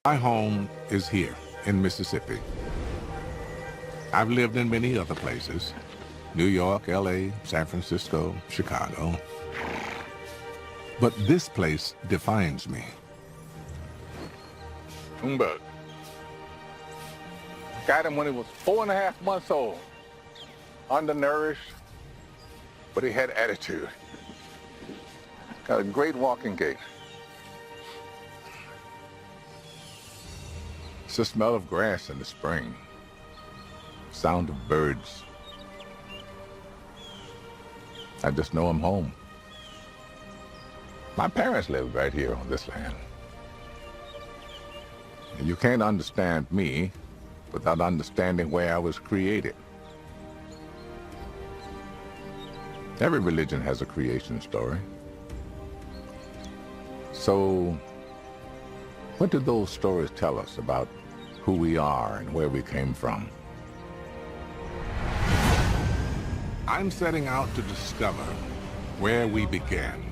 My home is here in Mississippi. I've lived in many other places: New York, LA, San Francisco, Chicago. But this place defines me. Humbug. Got him when he was 4.5 months old. Undernourished, but he had attitude. Got a great walking gait. It's the smell of grass in the spring. Sound of birds. I just know I'm home. My parents lived right here on this land. And you can't understand me without understanding where I was created. Every religion has a creation story. So, what do those stories tell us about who we are and where we came from? I'm setting out to discover where we began.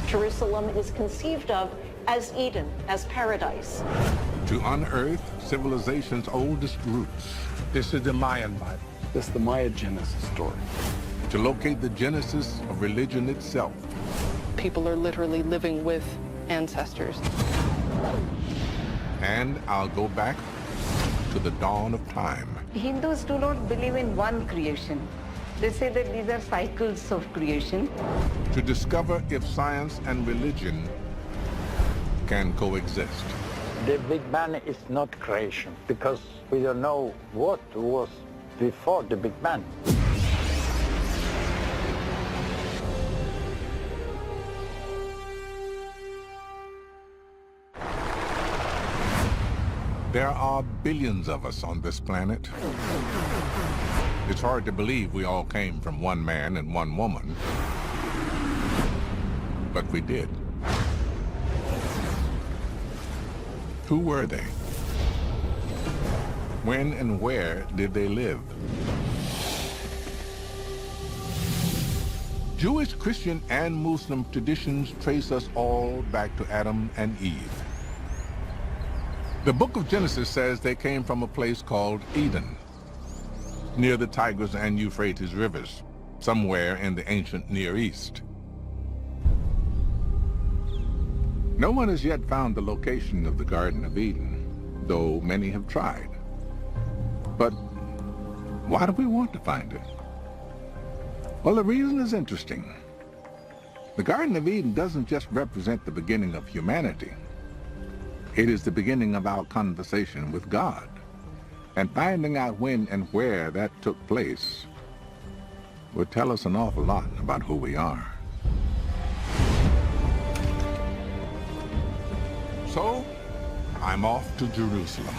Jerusalem is conceived of as Eden, as paradise. To unearth civilization's oldest roots. This is the Mayan Bible. This is the Maya Genesis story. To locate the genesis of religion itself. People are literally living with ancestors. And I'll go back to the dawn of time. Hindus do not believe in one creation. They say that these are cycles of creation. To discover if science and religion can coexist. The Big Bang is not creation because we don't know what was before the Big Bang. There are billions of us on this planet. It's hard to believe we all came from one man and one woman, but we did. Who were they? When and where did they live? Jewish, Christian, and Muslim traditions trace us all back to Adam and Eve. The book of Genesis says they came from a place called Eden, near the Tigris and Euphrates rivers, somewhere in the ancient Near East. No one has yet found the location of the Garden of Eden, though many have tried. But why do we want to find it? Well, the reason is interesting. The Garden of Eden doesn't just represent the beginning of humanity. It is the beginning of our conversation with God. And finding out when and where that took place would tell us an awful lot about who we are. So, I'm off to Jerusalem.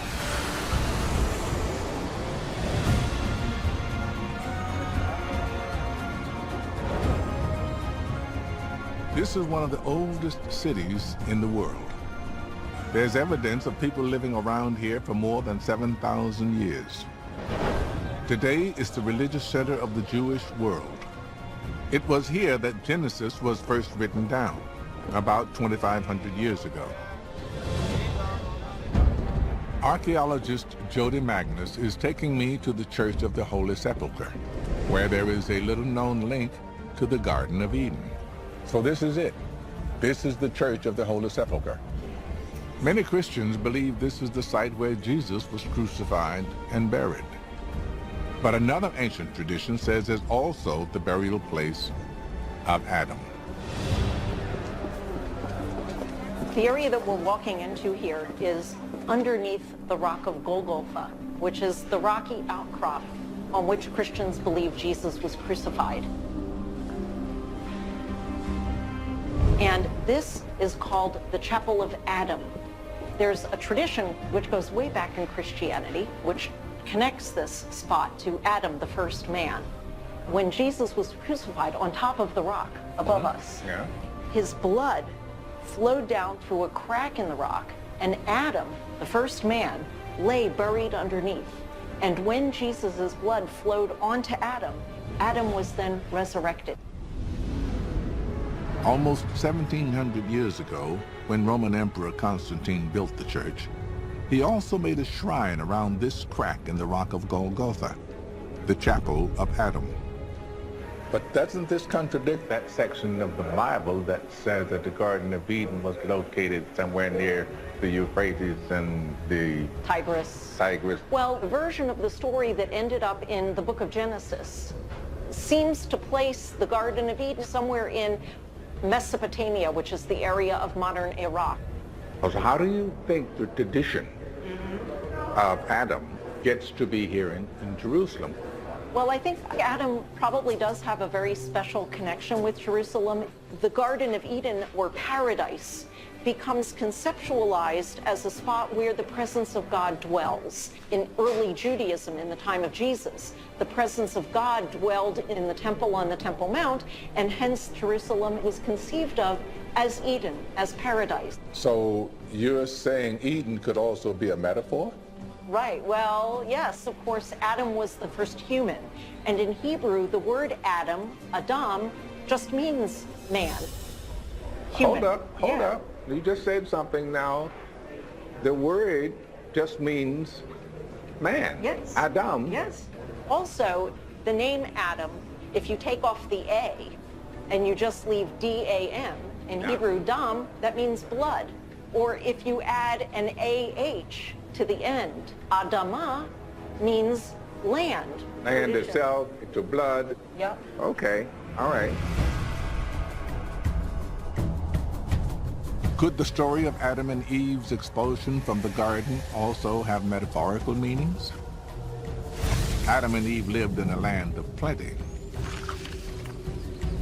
This is one of the oldest cities in the world. There's evidence of people living around here for more than 7,000 years. Today is the religious center of the Jewish world. It was here that Genesis was first written down, about 2,500 years ago. Archaeologist Jody Magnus is taking me to the Church of the Holy Sepulchre, where there is a little-known link to the Garden of Eden. So this is it. This is the Church of the Holy Sepulchre. Many Christians believe this is the site where Jesus was crucified and buried. But another ancient tradition says it's also the burial place of Adam. The area that we're walking into here is underneath the rock of Golgotha, which is the rocky outcrop on which Christians believe Jesus was crucified. And this is called the Chapel of Adam. There's a tradition which goes way back in Christianity, which connects this spot to Adam, the first man. When Jesus was crucified on top of the rock above us, his blood flowed down through a crack in the rock, and Adam, the first man, lay buried underneath. And when Jesus' blood flowed onto Adam, Adam was then resurrected. Almost 1,700 years ago, when Roman Emperor Constantine built the church, He also made a shrine around this crack in the rock of Golgotha, the Chapel of Adam. But doesn't this contradict that section of the Bible that says that the Garden of Eden was located somewhere near the Euphrates and the Tigris. Tigris? Well, the version of the story that ended up in the book of Genesis seems to place the Garden of Eden somewhere in Mesopotamia, which is the area of modern Iraq. So how do you think the tradition of Adam gets to be here in Jerusalem? Well, I think Adam probably does have a very special connection with Jerusalem. The Garden of Eden, or paradise, becomes conceptualized as a spot where the presence of God dwells. In early Judaism, in the time of Jesus, the presence of God dwelled in the temple on the Temple Mount, and hence Jerusalem was conceived of as Eden, as paradise. So you're saying Eden could also be a metaphor? Right, well, yes, of course, Adam was the first human. And in Hebrew, the word Adam, Adam, just means man. Human. Hold up. You just said something now. The word just means man. Yes. Adam. Yes. Also, the name Adam, if you take off the A and you just leave D-A-M, in Hebrew, dam, that means blood. Or if you add an A-H to the end, Adama means land. Land itself, to blood. Yep. Okay, all right. Could the story of Adam and Eve's expulsion from the garden also have metaphorical meanings? Adam and Eve lived in a land of plenty.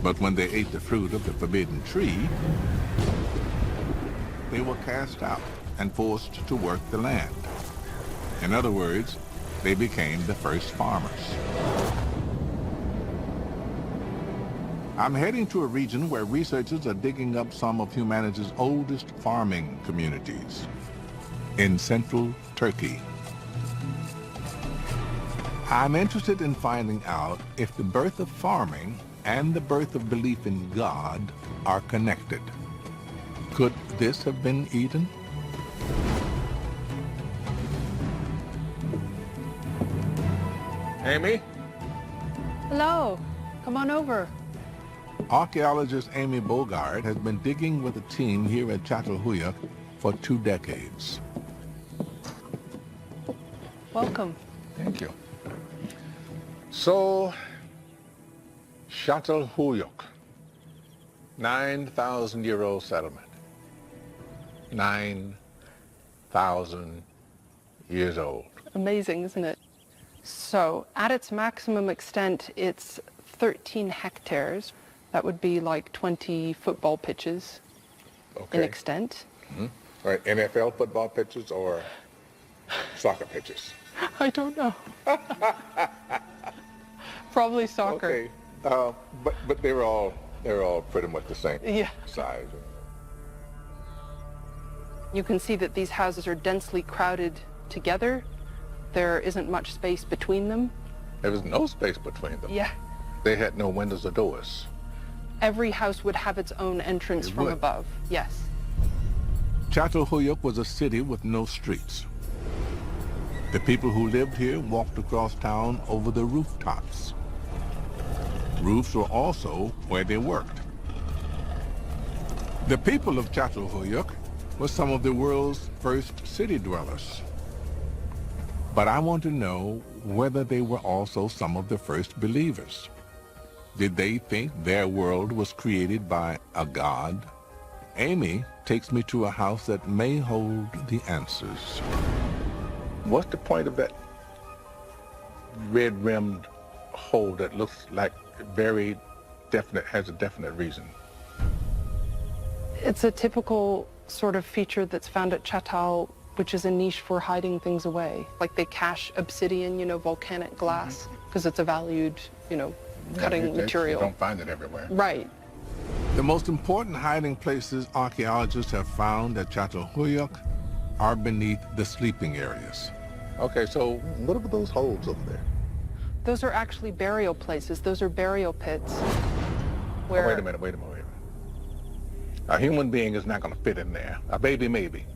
But when they ate the fruit of the forbidden tree, they were cast out and forced to work the land. In other words, they became the first farmers. I'm heading to a region where researchers are digging up some of humanity's oldest farming communities in central Turkey. I'm interested in finding out if the birth of farming and the birth of belief in God are connected. Could this have been Eden? Amy? Hello, come on over. Archaeologist Amy Bogard has been digging with a team here at Çatalhöyük for 2 decades. Welcome. Thank you. So, Çatalhöyük, 9,000-year-old settlement. 9,000 years old. Amazing, isn't it? So, at its maximum extent, it's 13 hectares. That would be like 20 football pitches in extent. Mm-hmm. All right, NFL football pitches or soccer pitches? I don't know. Probably soccer. Okay, but they're all pretty much the same size. You can see that these houses are densely crowded together. There isn't much space between them. There was no space between them. Yeah. They had no windows or doors. Every house would have its own entrance from above. Yes. Çatalhöyük was a city with no streets. The people who lived here walked across town over the rooftops. Roofs were also where they worked. The people of Çatalhöyük were some of the world's first city dwellers. But I want to know whether they were also some of the first believers. Did they think their world was created by a god? Amy takes me to a house that may hold the answers. What's the point of that red-rimmed hole that looks like very definite, has a definite reason? It's a typical sort of feature that's found at Çatal, which is a niche for hiding things away. Like they cache obsidian, volcanic glass, because it's a valued, cutting material. You don't find it everywhere. Right. The most important hiding places archaeologists have found at Çatalhöyük are beneath the sleeping areas. Okay, so what are those holes over there? Those are actually burial places. Those are burial pits. Where... Oh, wait a minute. A human being is not going to fit in there. A baby maybe.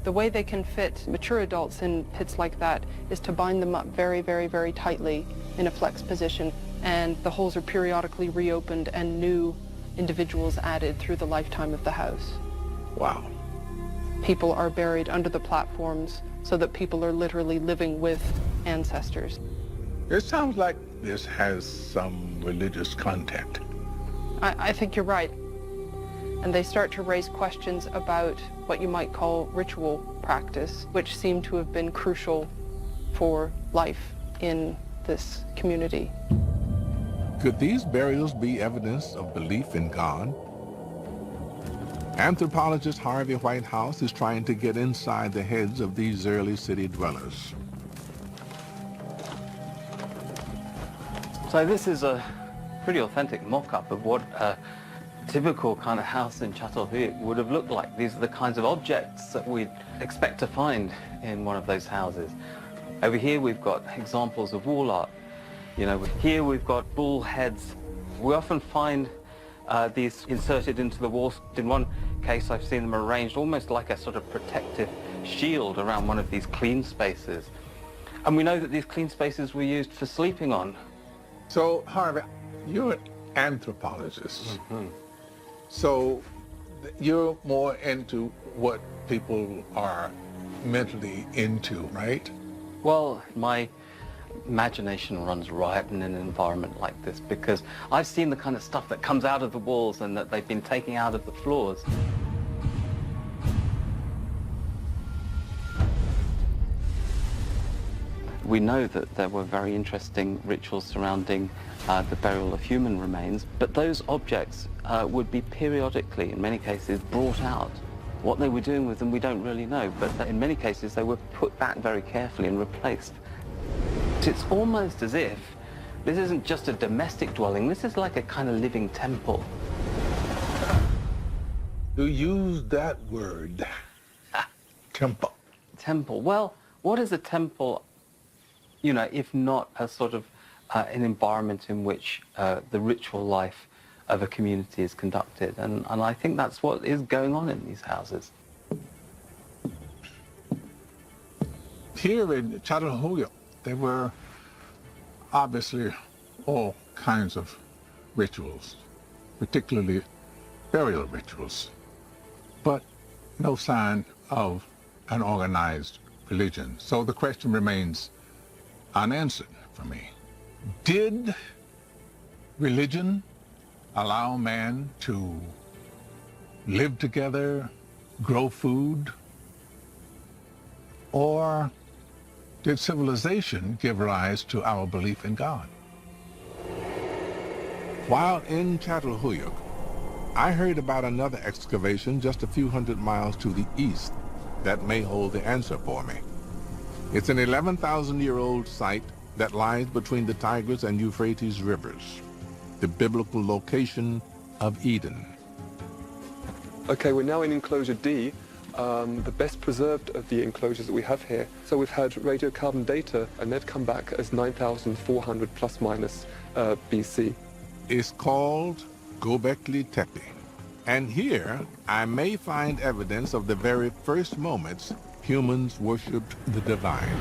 The way they can fit mature adults in pits like that is to bind them up very, very, very tightly in a flex position, and the holes are periodically reopened and new individuals added through the lifetime of the house. Wow. People are buried under the platforms so that people are literally living with ancestors. It sounds like this has some religious content. I think you're right. And they start to raise questions about what you might call ritual practice, which seem to have been crucial for life in this community. Could these burials be evidence of belief in God? Anthropologist Harvey Whitehouse is trying to get inside the heads of these early city dwellers. So this is a pretty authentic mock-up of what a typical kind of house in Çatalhöyük would have looked like. These are the kinds of objects that we'd expect to find in one of those houses. Over here we've got examples of wall art. You know, here we've got bull heads. We often find these inserted into the walls. In one case I've seen them arranged almost like a sort of protective shield around one of these clean spaces. And we know that these clean spaces were used for sleeping on. So, Harvey, you're an anthropologist. Mm-hmm. So you're more into what people are mentally into, right? Well, my imagination runs riot in an environment like this because I've seen the kind of stuff that comes out of the walls and that they've been taking out of the floors. We know that there were very interesting rituals surrounding the burial of human remains, but those objects would be periodically, in many cases, brought out. What they were doing with them, we don't really know, but in many cases they were put back very carefully and replaced. It's almost as if this isn't just a domestic dwelling, this is like a kind of living temple. You use that word, temple. Temple. Well, what is a temple, you know, if not a sort of an environment in which the ritual life of a community is conducted. And I think that's what is going on in these houses. Here in Çatalhöyük, there were obviously all kinds of rituals, particularly burial rituals, but no sign of an organized religion. So the question remains unanswered for me. Did religion allow man to live together, grow food, or did civilization give rise to our belief in God? While in Çatalhöyük, I heard about another excavation just a few hundred miles to the east that may hold the answer for me. It's an 11,000-year-old site that lies between the Tigris and Euphrates rivers, the biblical location of Eden. Okay, we're now in enclosure D, the best preserved of the enclosures that we have here. So we've had radiocarbon data, and they've come back as 9,400 plus minus BC. It's called Göbekli Tepe. And here I may find evidence of the very first moments humans worshipped the divine.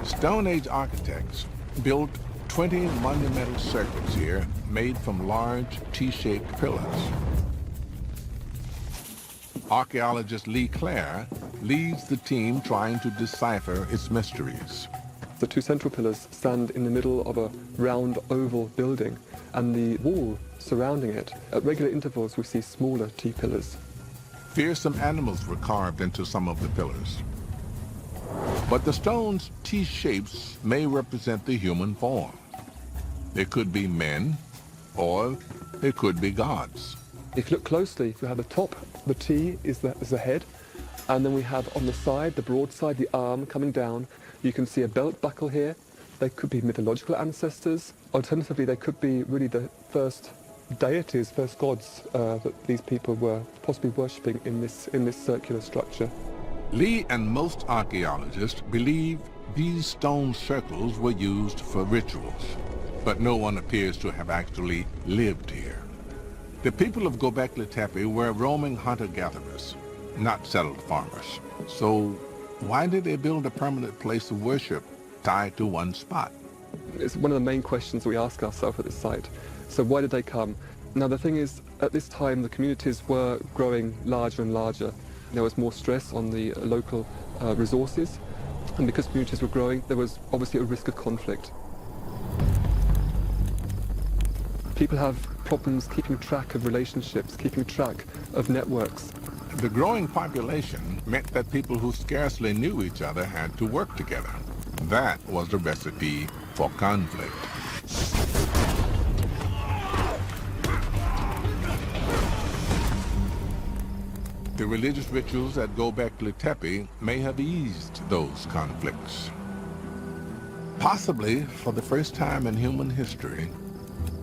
Stone Age architects built 20 monumental circles here made from large T-shaped pillars. Archaeologist Lee Clare leads the team trying to decipher its mysteries. The two central pillars stand in the middle of a round oval building, and the wall surrounding it, at regular intervals we see smaller T-pillars. Fearsome animals were carved into some of the pillars. But the stone's T-shapes may represent the human form. They could be men, or they could be gods. If you look closely, we have the top, the T is the head, and then we have on the side, the broad side, the arm coming down. You can see a belt buckle here. They could be mythological ancestors. Alternatively, they could be really the first deities, first gods that these people were possibly worshipping in this circular structure. Lee and most archaeologists believe these stone circles were used for rituals, but no one appears to have actually lived here. The people of Göbekli Tepe were roaming hunter-gatherers. not settled farmers. So why did they build a permanent place of worship tied to one spot? It's one of the main questions we ask ourselves at this site. So why did they come? Now the thing is, at this time the communities were growing larger and larger. There was more stress on the local resources, and because communities were growing, there was obviously a risk of conflict. People have problems keeping track of relationships, keeping track of networks. The growing population meant that people who scarcely knew each other had to work together. That was the recipe for conflict. The religious rituals at Göbekli Tepe may have eased those conflicts. Possibly, for the first time in human history,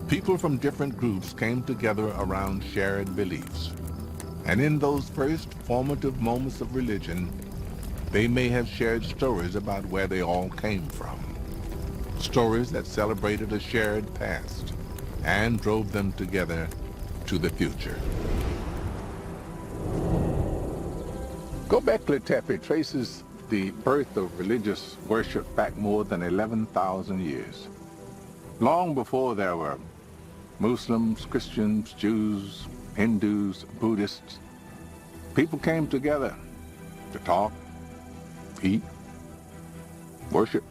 people from different groups came together around shared beliefs. And in those first formative moments of religion, they may have shared stories about where they all came from. Stories that celebrated a shared past and drove them together to the future. Göbekli Tepe traces the birth of religious worship back more than 11,000 years. Long before there were Muslims, Christians, Jews, Hindus, Buddhists, people came together to talk, eat, worship.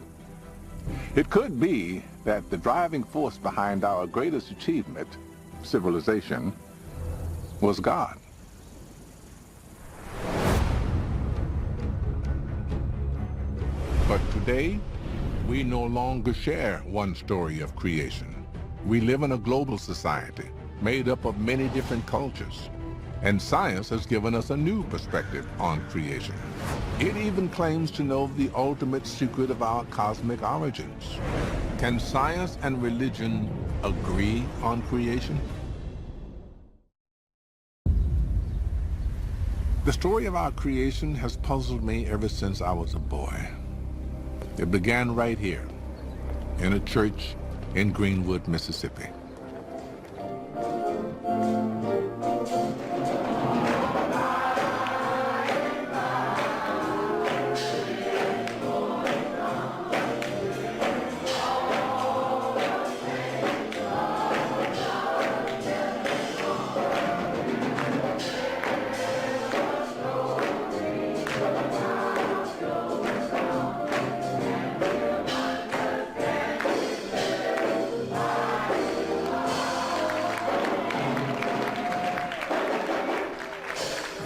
It could be that the driving force behind our greatest achievement, civilization, was God. But today, we no longer share one story of creation. We live in a global society made up of many different cultures, and science has given us a new perspective on creation. It even claims to know the ultimate secret of our cosmic origins. Can science and religion agree on creation? The story of our creation has puzzled me ever since I was a boy. It began right here, in a church in Greenwood, Mississippi.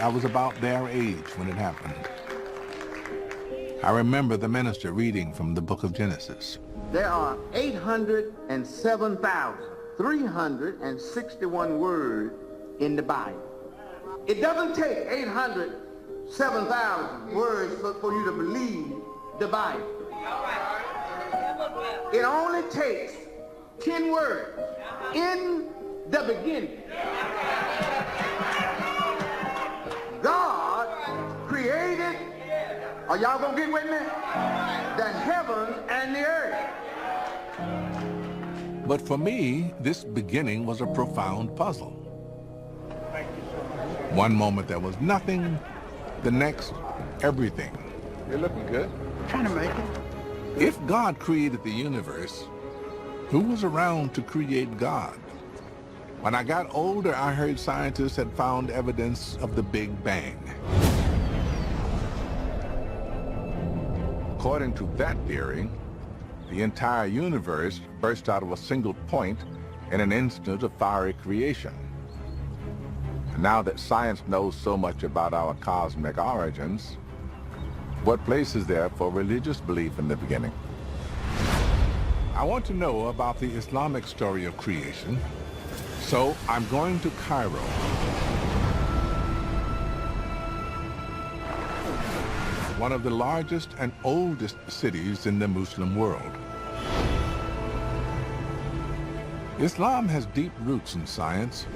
I was about their age when it happened. I remember the minister reading from the book of Genesis. There are 807,361 words in the Bible. It doesn't take 807,000 words for you to believe the Bible. It only takes 10 words. In the beginning, God created, are y'all gonna get with me? The heavens and the earth. But for me, this beginning was a profound puzzle. One moment there was nothing, the next, everything. You're looking good. Trying to make it. If God created the universe, who was around to create God? When I got older, I heard scientists had found evidence of the Big Bang. According to that theory, the entire universe burst out of a single point in an instant of fiery creation. And now that science knows so much about our cosmic origins, what place is there for religious belief in the beginning? I want to know about the Islamic story of creation, so I'm going to Cairo. One of the largest and oldest cities in the Muslim world. Islam has deep roots in science.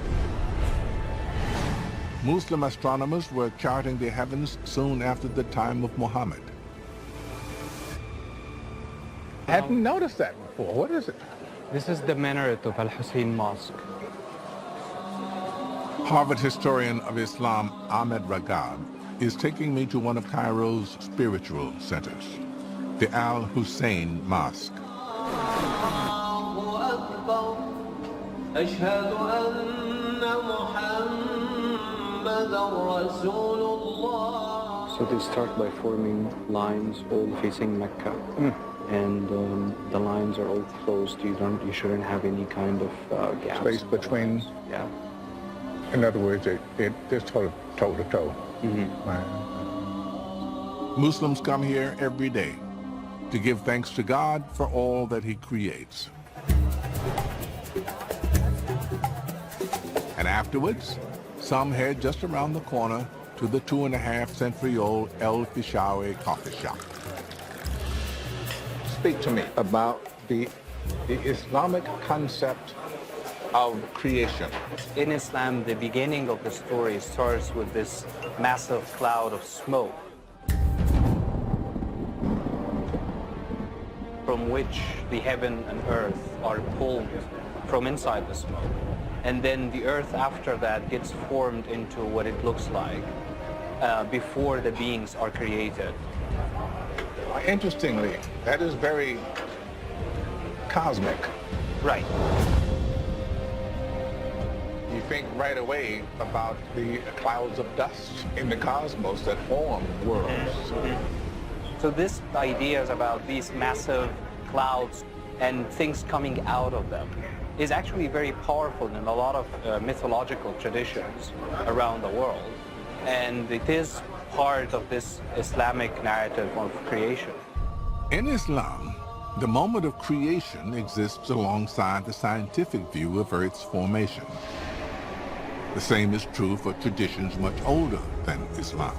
Muslim astronomers were charting the heavens soon after the time of Muhammad. I hadn't noticed that before. What is it? This is the minaret of Al-Hussein Mosque. Harvard historian of Islam Ahmed Ragab is taking me to one of Cairo's spiritual centers, the Al Hussein Mosque. So they start by forming lines all facing Mecca. And the lines are all closed. You shouldn't have any kind of gaps. Space between. Yeah. In other words, it's toe to toe. Muslims come here every day to give thanks to God for all that he creates. And afterwards, some head just around the corner to the 2.5-century-old El Fishawi coffee shop. Speak to me about the Islamic concept of creation. In Islam, the beginning of the story starts with this massive cloud of smoke, from which the heaven and earth are pulled from inside the smoke. And then the earth after that gets formed into what it looks like before the beings are created. Interestingly, that is very cosmic. Right. You think right away about the clouds of dust in the cosmos that form worlds. So this idea is about these massive clouds and things coming out of them is actually very powerful in a lot of mythological traditions around the world. And it is part of this Islamic narrative of creation. In Islam, the moment of creation exists alongside the scientific view of Earth's formation. The same is true for traditions much older than Islam.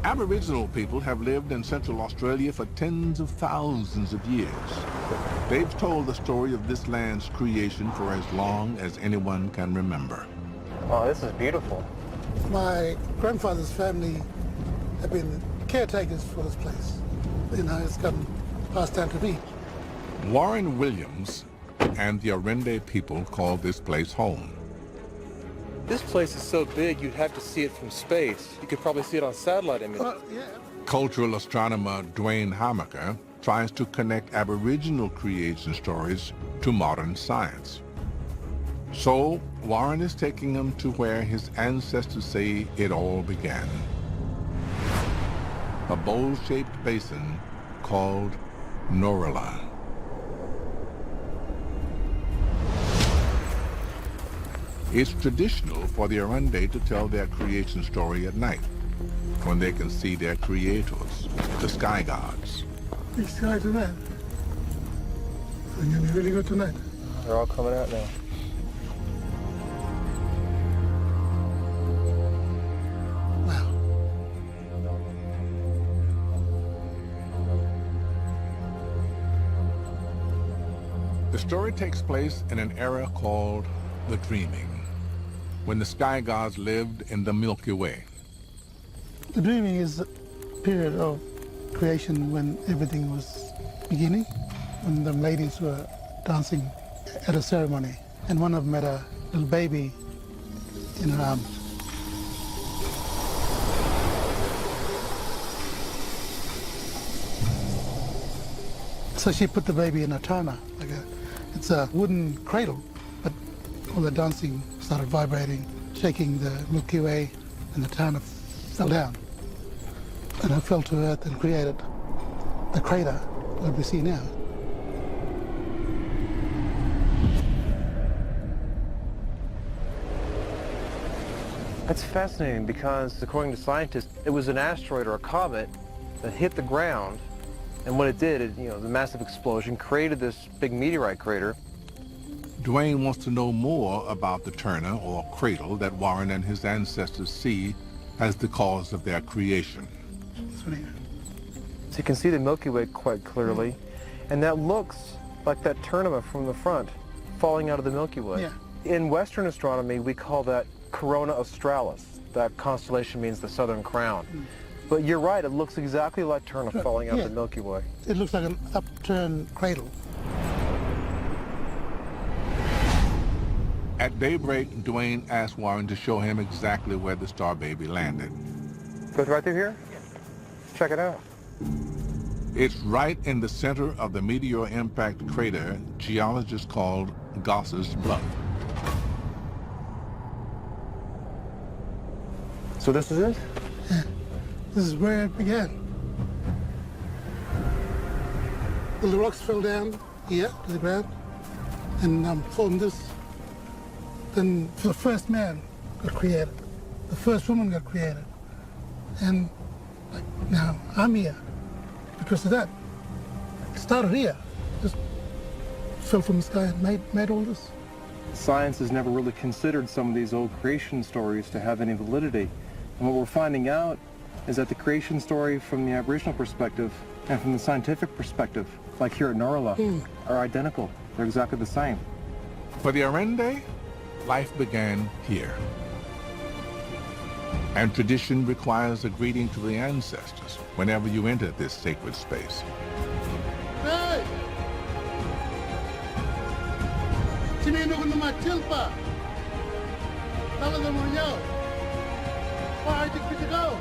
Aboriginal people have lived in Central Australia for tens of thousands of years. They've told the story of this land's creation for as long as anyone can remember. Oh, this is beautiful. My grandfather's family have been caretakers for this place. You know, it's gotten passed down to me. Warren Williams and the Arende people call this place home. This place is so big you'd have to see it from space. You could probably see it on satellite images. Yeah. Cultural astronomer Dwayne Hamaker tries to connect Aboriginal creation stories to modern science. So Warren is taking him to where his ancestors say it all began. A bowl-shaped basin called Norala. It's traditional for the Arende to tell their creation story at night, when they can see their creators, the sky gods. Big sky tonight. It's gonna be really good tonight. They're all coming out now. Wow. The story takes place in an era called the Dreaming, when the sky gods lived in the Milky Way. The dreaming is a period of creation when everything was beginning, when the ladies were dancing at a ceremony, and one of them had a little baby in her arms. So she put the baby in a tana, it's a wooden cradle, but all the dancing started vibrating, shaking the Milky Way, and the tana fell down. And it fell to earth and created the crater that we see now. That's fascinating because, according to scientists, it was an asteroid or a comet that hit the ground, and what it did, the massive explosion created this big meteorite crater. Dwayne wants to know more about the Turner, or cradle, that Warren and his ancestors see as the cause of their creation. So you can see the Milky Way quite clearly, and that looks like that tournament from the front falling out of the Milky Way. Yeah. In Western astronomy, we call that Corona Australis. That constellation means the Southern Crown. But you're right, it looks exactly like Turner falling out of the Milky Way. It looks like an upturned cradle. At daybreak, Dwayne asked Warren to show him exactly where the star baby landed. Goes right through here? Check it out. It's right in the center of the meteor impact crater geologists called Goss's Bluff. So this is it? Yeah. This is where it began. The rocks fell down here to the ground and formed this. Then the first man got created. The first woman got created. And like, now I'm here because of that. It started here. Just fell from the sky and made all this. Science has never really considered some of these old creation stories to have any validity. And what we're finding out is that the creation story from the Aboriginal perspective and from the scientific perspective, like here at Norala, are identical. They're exactly the same. For the Arende, life began here. And tradition requires a greeting to the ancestors whenever you enter this sacred space. Hey! Tinino ko naman tilpa. Talaga mo yaw. Why did we go?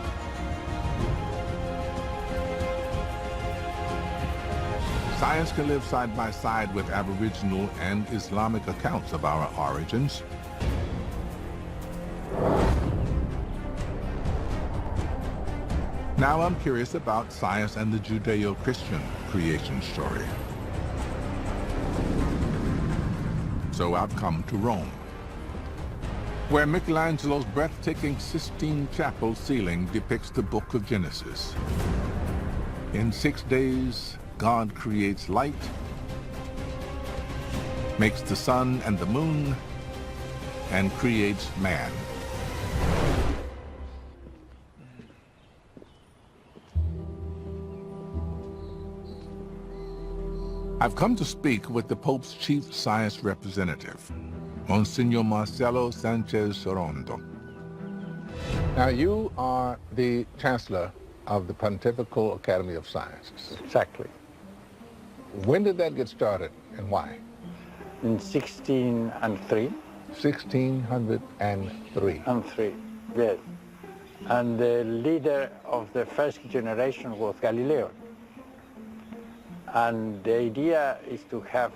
Science can live side by side with Aboriginal and Islamic accounts of our origins. Now I'm curious about science and the Judeo-Christian creation story. So I've come to Rome, where Michelangelo's breathtaking Sistine Chapel ceiling depicts the book of Genesis. In 6 days, God creates light, makes the sun and the moon, and creates man. I've come to speak with the Pope's chief science representative, Monsignor Marcelo Sanchez Sorondo. Now, you are the Chancellor of the Pontifical Academy of Sciences. Exactly. When did that get started and why? In 1603. 1603. And 3, yes. And the leader of the first generation was Galileo. And the idea is to have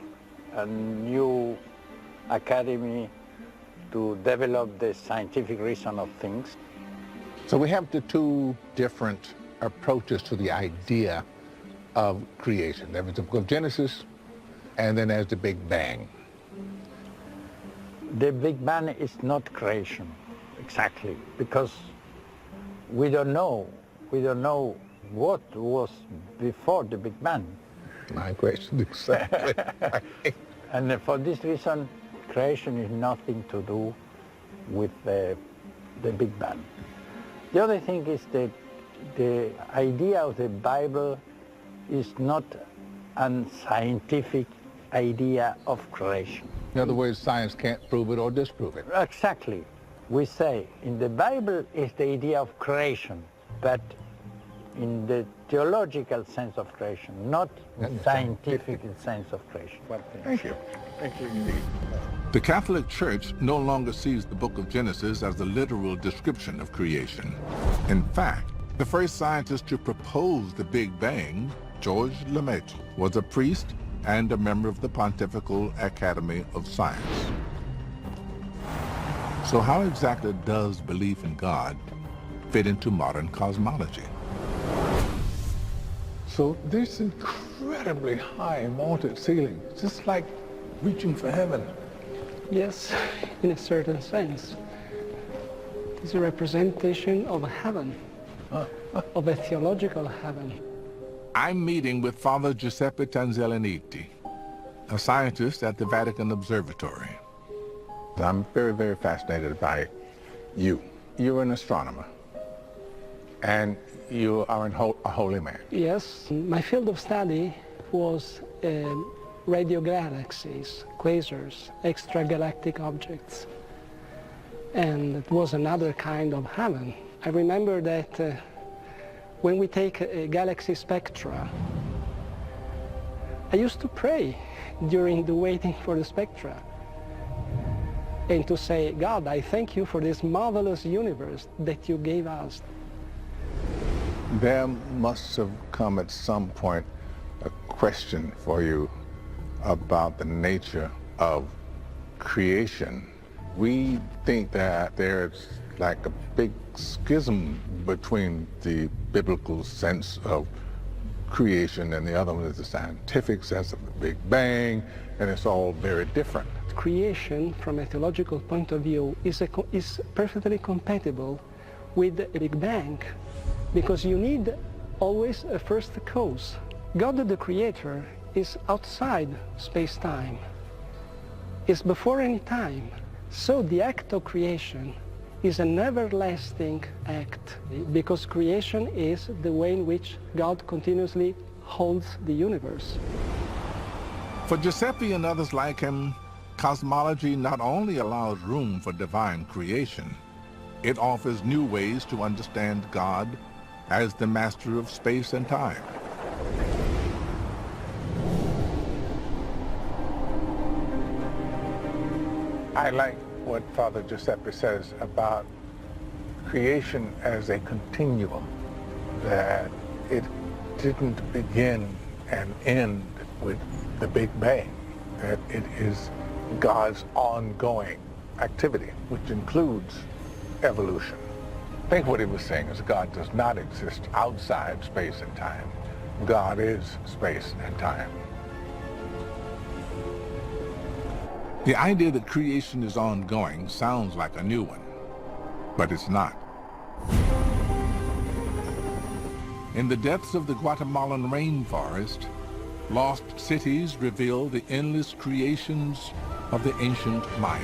a new academy to develop the scientific reason of things. So we have the two different approaches to the idea of creation. There was the book of Genesis, and then there's the Big Bang. The Big Bang is not creation, exactly, because we don't know what was before the Big Bang. My question, exactly. And for this reason, creation is nothing to do with the Big Bang. The other thing is that the idea of the Bible is not a scientific idea of creation. In other words, science can't prove it or disprove it. Exactly. We say in the Bible is the idea of creation, but in the theological sense of creation, not in scientific sense of creation. Thank you. Thank you indeed. The Catholic Church no longer sees the book of Genesis as a literal description of creation. In fact, the first scientist to propose the Big Bang, George Lemaitre, was a priest and a member of the Pontifical Academy of Science. So how exactly does belief in God fit into modern cosmology? So this incredibly high vaulted ceiling, just like reaching for heaven. Yes, in a certain sense. It's a representation of heaven, of a theological heaven. I'm meeting with Father Giuseppe Tanzellaniti, a scientist at the Vatican Observatory. I'm very, very fascinated by you. You're an astronomer, and you are a holy man. Yes, my field of study was radio galaxies, quasars, extragalactic objects. And it was another kind of heaven. I remember that when we take a galaxy spectra, I used to pray during the waiting for the spectra. and to say, God, I thank you for this marvelous universe that you gave us. There must have come at some point a question for you about the nature of creation. We think that there's like a big schism between the biblical sense of creation and the other one is the scientific sense of the Big Bang, and it's all very different. Creation, from a theological point of view, is perfectly compatible with a Big Bang, because you need always a first cause. God, the Creator, is outside space-time, is before any time. So the act of creation is an everlasting act, because creation is the way in which God continuously holds the universe. For Giuseppe and others like him, cosmology not only allows room for divine creation, it offers new ways to understand God as the master of space and time. I like what Father Giuseppe says about creation as a continuum, that it didn't begin and end with the Big Bang, that it is God's ongoing activity, which includes evolution. I think what he was saying is God does not exist outside space and time. God is space and time. The idea that creation is ongoing sounds like a new one, but it's not. In the depths of the Guatemalan rainforest, lost cities reveal the endless creations of the ancient Maya.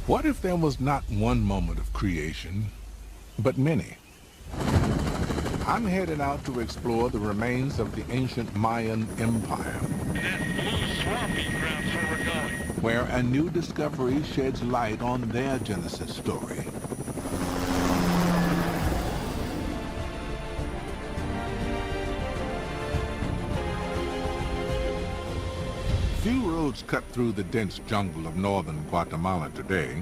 What if there was not one moment of creation, but many? I'm headed out to explore the remains of the ancient Mayan Empire, where a new discovery sheds light on their Genesis story. Few roads cut through the dense jungle of northern Guatemala today,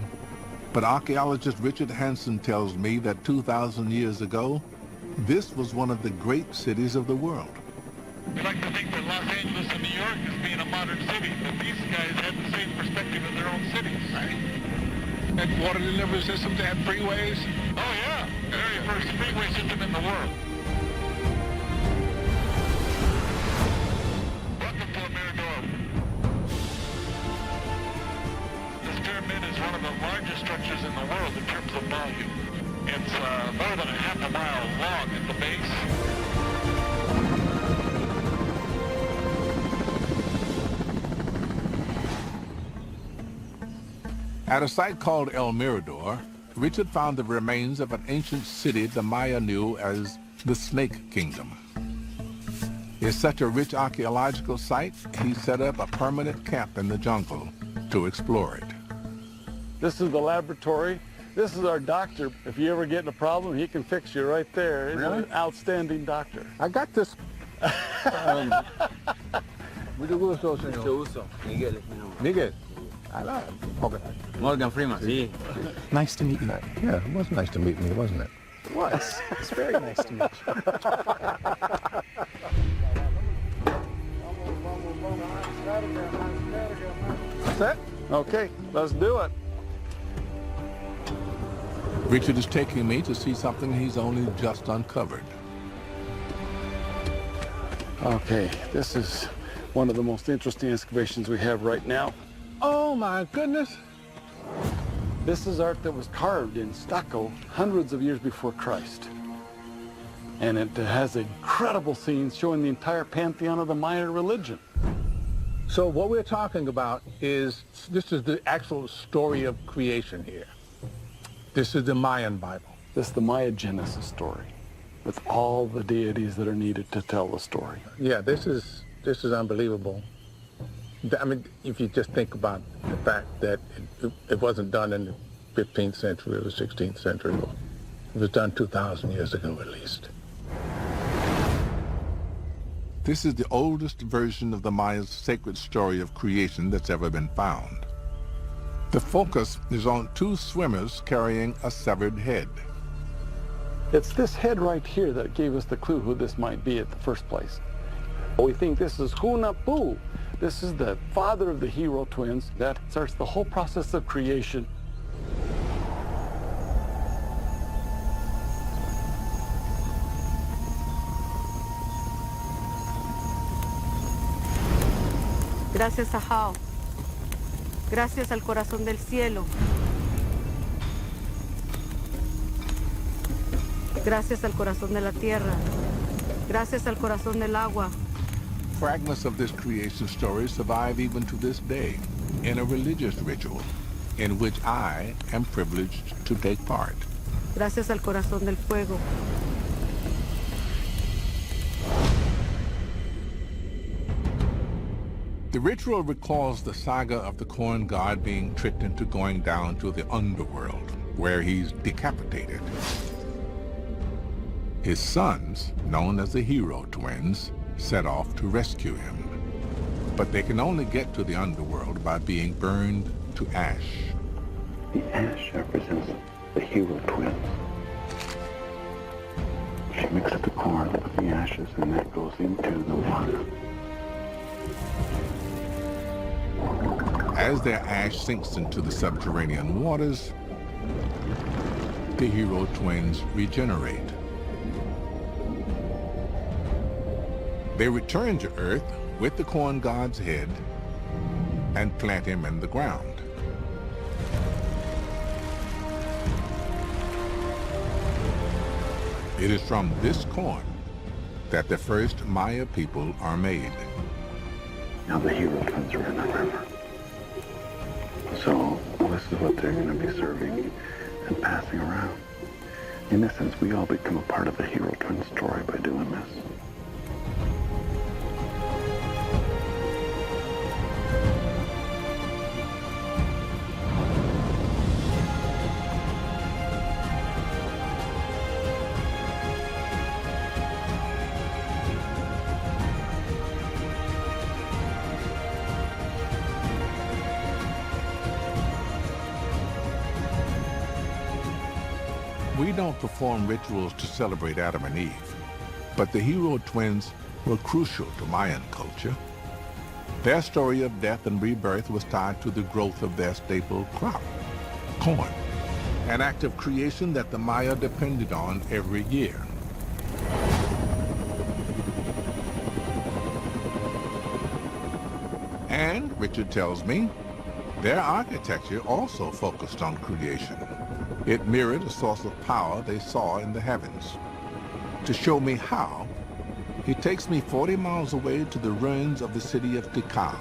but archaeologist Richard Hansen tells me that 2,000 years ago, this was one of the great cities of the world. We like to think that Los Angeles and New York is being a modern city, but these guys had the same perspective in their own cities. Right. Had water delivery systems, they had freeways. Oh yeah, the very first freeway system in the world. Welcome to Mirador. This pyramid is one of the largest structures in the world in terms of volume. It's more than a half a mile long at the base. At a site called El Mirador, Richard found the remains of an ancient city the Maya knew as the Snake Kingdom. It's such a rich archaeological site, he set up a permanent camp in the jungle to explore it. This is the laboratory. This is our doctor. If you ever get in a problem, he can fix you right there. He's an outstanding doctor. I got this. Mucho gusto, señor. Mucho gusto. Miguel. Miguel. Okay. Mورغان فريمان. Sí. Nice to meet you. Yeah, it was nice to meet me, wasn't it? It was. It's very nice to meet you. Set? Okay, let's do it. Richard is taking me to see something he's only just uncovered. Okay, this is one of the most interesting excavations we have right now. Oh my goodness. This is art that was carved in stucco hundreds of years before Christ. And it has incredible scenes showing the entire pantheon of the Maya religion. So what we're talking about is, this is the actual story of creation here. This is the Mayan Bible. This is the Maya Genesis story, with all the deities that are needed to tell the story. Yeah, this is unbelievable. I mean, if you just think about the fact that it wasn't done in the 15th century or the 16th century, it was done 2,000 years ago at least. This is the oldest version of the Maya's sacred story of creation that's ever been found. The focus is on two swimmers carrying a severed head. It's this head right here that gave us the clue who this might be at the first place. We think this is Hunahpu. This is the father of the hero twins. That starts the whole process of creation. Gracias a Hao. Gracias al corazón del cielo. Gracias al corazón de la tierra. Gracias al corazón del agua. Fragments of this creation story survive even to this day in a religious ritual in which I am privileged to take part. Gracias al corazón del fuego. The ritual recalls the saga of the corn god being tricked into going down to the underworld, where he's decapitated. His sons, known as the hero twins, set off to rescue him. But they can only get to the underworld by being burned to ash. The ash represents the hero twins. She mixes the corn with the ashes, and that goes into the water. As their ash sinks into the subterranean waters, the hero twins regenerate. They return to Earth with the corn god's head and plant him in the ground. It is from this corn that the first Maya people are made. Now the hero twins are in the river. So this is what they're going to be serving and passing around. In essence, we all become a part of the hero twin story by doing this. We don't perform rituals to celebrate Adam and Eve, but the hero twins were crucial to Mayan culture. Their story of death and rebirth was tied to the growth of their staple crop, corn, an act of creation that the Maya depended on every year. And, Richard tells me, their architecture also focused on creation. It mirrored a source of power they saw in the heavens. To show me how, he takes me 40 miles away to the ruins of the city of Tikal.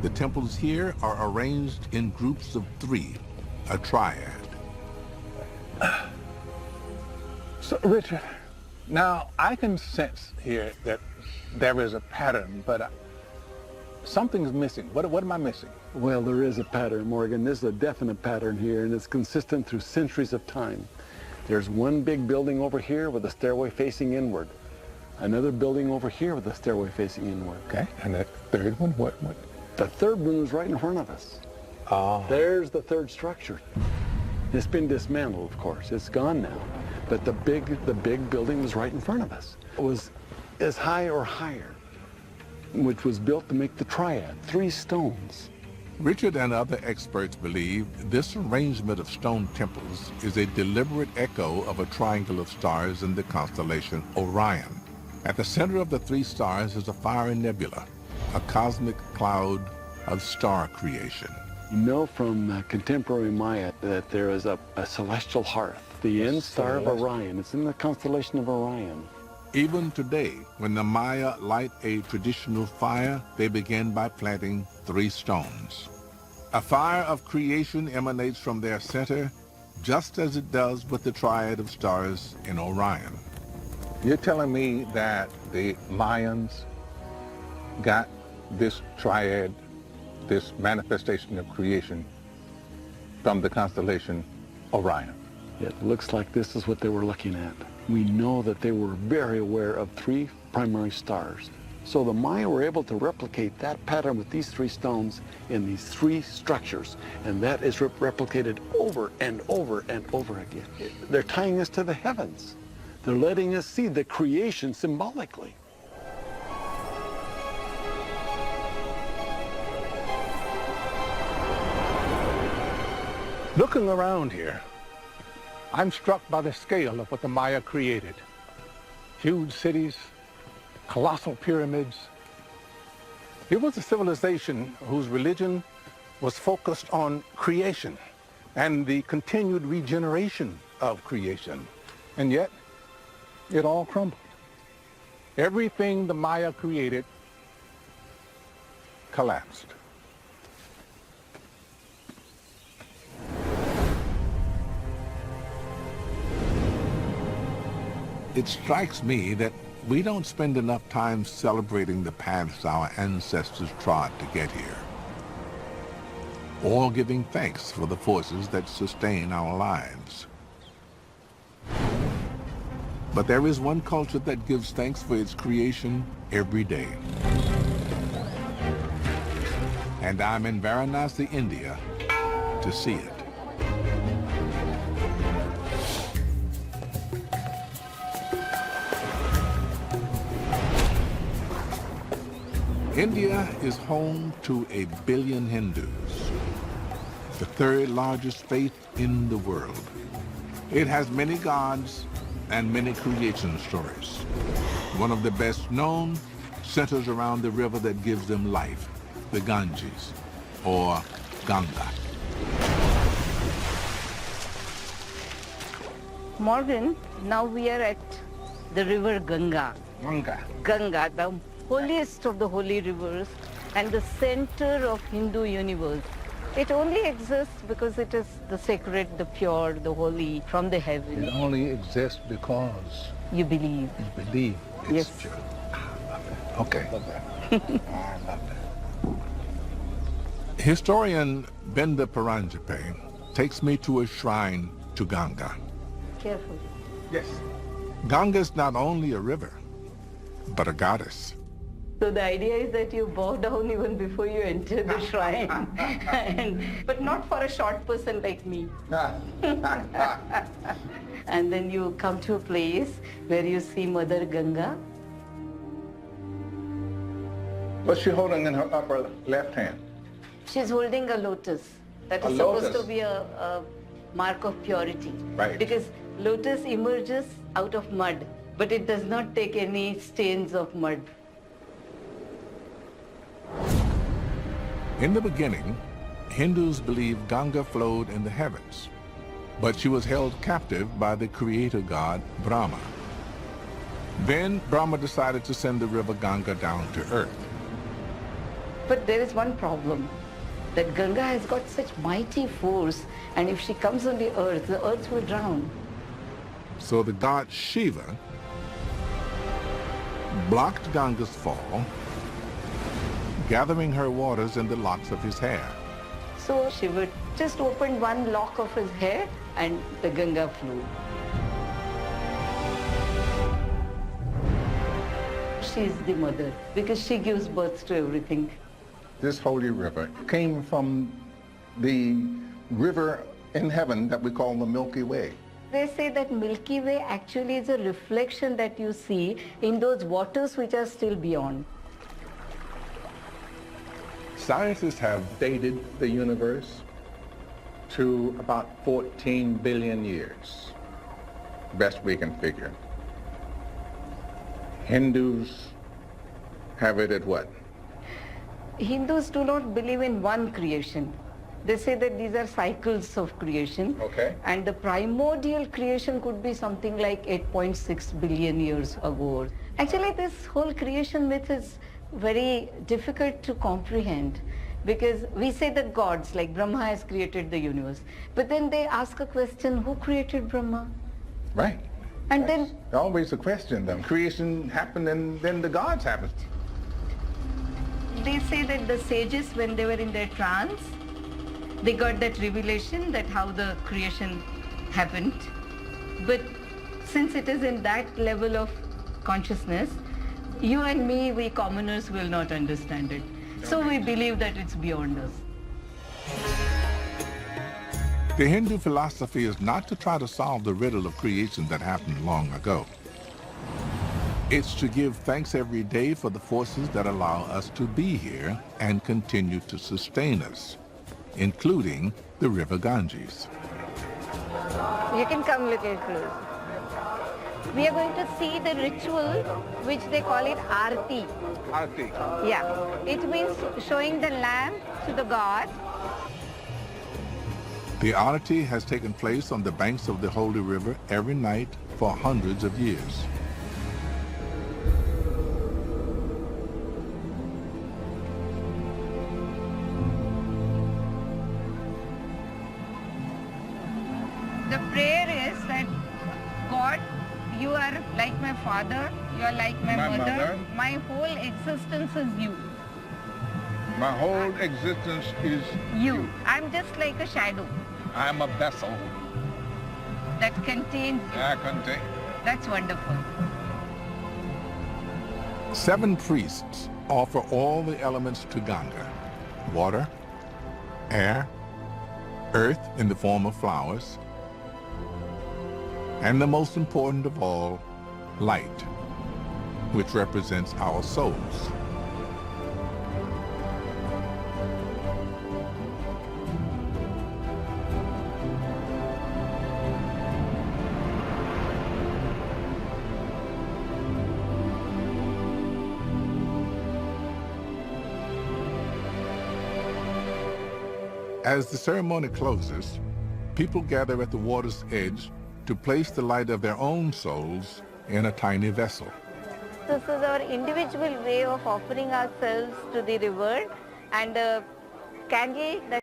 The temples here are arranged in groups of 3, a triad. So, Richard, now I can sense here that there is a pattern, but something's missing. What am I missing? Well, there is a pattern, Morgan. There's a definite pattern here, and it's consistent through centuries of time. There's one big building over here with a stairway facing inward. Another building over here with a stairway facing inward. Okay, and the third one, what? The third one was right in front of us. Oh. There's the third structure. It's been dismantled, of course. It's gone now. But the big building was right in front of us. It was as high or higher, which was built to make the triad, 3 stones. Richard and other experts believe this arrangement of stone temples is a deliberate echo of a triangle of stars in the constellation Orion. At the center of the 3 stars is a fiery nebula, a cosmic cloud of star creation. You know from contemporary Maya that there is a celestial hearth, the end star of Orion. It's in the constellation of Orion. Even today, when the Maya light a traditional fire, they begin by planting 3 stones. A fire of creation emanates from their center, just as it does with the triad of stars in Orion. You're telling me that the Mayans got this triad, this manifestation of creation from the constellation Orion. It looks like this is what they were looking at. We know that they were very aware of 3 primary stars. So the Maya were able to replicate that pattern with these 3 stones in these 3 structures, and that is replicated over and over and over again. They're tying us to the heavens. They're letting us see the creation symbolically. Looking around here, I'm struck by the scale of what the Maya created. Huge cities, colossal pyramids. It was a civilization whose religion was focused on creation and the continued regeneration of creation. And yet, it all crumbled. Everything the Maya created collapsed. It strikes me that we don't spend enough time celebrating the paths our ancestors trod to get here, or giving thanks for the forces that sustain our lives. But there is one culture that gives thanks for its creation every day. And I'm in Varanasi, India, to see it. India is home to 1 billion Hindus, the 3rd largest faith in the world. It has many gods and many creation stories. One of the best known centers around the river that gives them life, the Ganges, or Ganga. Morgan, now we are at the river Ganga. Ganga, the holiest of the holy rivers and the center of Hindu universe. It only exists because it is the sacred, the pure, the holy from the heavens. It only exists because you believe. You believe it's yes. true. I love that. Okay. Love that. I love that. Historian Benda Paranjape takes me to a shrine to Ganga. Careful. Yes. Ganga is not only a river, but a goddess. So the idea is that you bow down even before you enter the shrine, but not for a short person like me. And then you come to a place where you see Mother Ganga. What's she holding in her upper left hand? She's holding a lotus. That is supposed to be a mark of purity. Right. Because lotus emerges out of mud, but it does not take any stains of mud. In the beginning, Hindus believed Ganga flowed in the heavens, but she was held captive by the creator god Brahma. Then Brahma decided to send the river Ganga down to earth. But there is one problem, that Ganga has got such mighty force, and if she comes on the earth will drown. So the god Shiva blocked Ganga's fall, gathering her waters in the locks of his hair. So Shiva just opened one lock of his hair and the Ganga flew. She is the mother because she gives birth to everything. This holy river came from the river in heaven that we call the Milky Way. They say that Milky Way actually is a reflection that you see in those waters which are still beyond. Scientists have dated the universe to about 14 billion years, best we can figure. Hindus have it at what? Hindus do not believe in one creation. They say that these are cycles of creation. Okay. And the primordial creation could be something like 8.6 billion years ago. Actually, this whole creation myth is very difficult to comprehend because we say that gods like Brahma has created the universe, but then they ask a question, who created Brahma? Right. And That's then always a question. Then creation happened and then the gods happened. They say that the sages, when they were in their trance, they got that revelation that how the creation happened. But since it is in that level of consciousness, you and me, we commoners, will not understand it. So we believe that it's beyond us. The Hindu philosophy is not to try to solve the riddle of creation that happened long ago. It's to give thanks every day for the forces that allow us to be here and continue to sustain us, including the river Ganges. You can come a little closer. We are going to see the ritual, which they call it Aarti. Aarti. Yeah. It means showing the lamp to the god. The Aarti has taken place on the banks of the Holy River every night for hundreds of years. The prayer is that, God, you are like my father, you are like my mother. My whole existence is you. My whole existence is You. I'm just like a shadow I'm a vessel. that contains you. I contain. That's wonderful. 7 priests offer all the elements to Ganga: water, air, earth in the form of flowers, and the most important of all, light, which represents our souls. As the ceremony closes, people gather at the water's edge to place the light of their own souls in a tiny vessel. This is our individual way of offering ourselves to the river, and a candle that